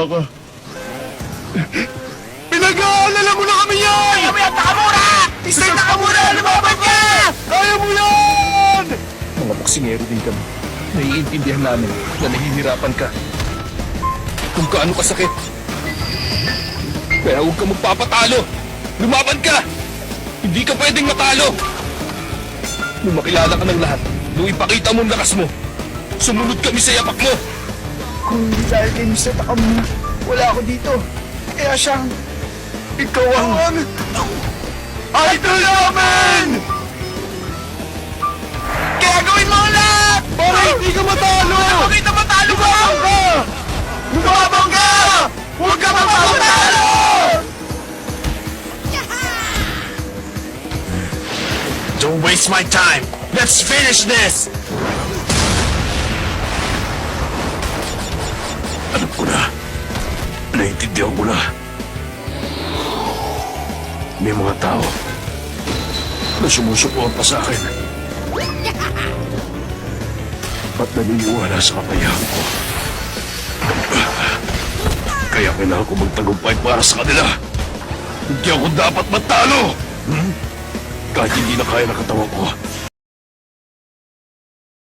ako. Pinag-aalala mo na kami yan! Kaya mo yan, Nakamura! Mr. Nakamura, lumaban ka! Kaya mo yan! Mga boksingero din kami. Naiintindihan namin na nahihirapan ka. Kung kaano kasakit. Kaya huwag ka magpapatalo. Lumaban ka! Hindi ka pwedeng matalo. Nung makilala ka ng lahat, nung ipakita mo ang lakas mo, sumunod kami sa yapak mo. Kung hindi dahil kay Mr. Takamura, wala ako dito. Kaya siyang... Ikaw ang... Idol namin! Kaya gawin mo ang lahat! Para hindi ka matalo! Bakit na matalo mo? Lumabang ka! Lumabang ka! Huwag ka magpapatalo! Don't waste my time! Let's finish this! Alam ko na. Naiintindihan ko na. May mga tao na sumusuporta sa akin. At naniniwala sa kakayahan ko. Kaya kailangan ko magtagumpay para sa kanila. Hindi ako dapat matalo! Kahit hindi na kaya ng katawan ko,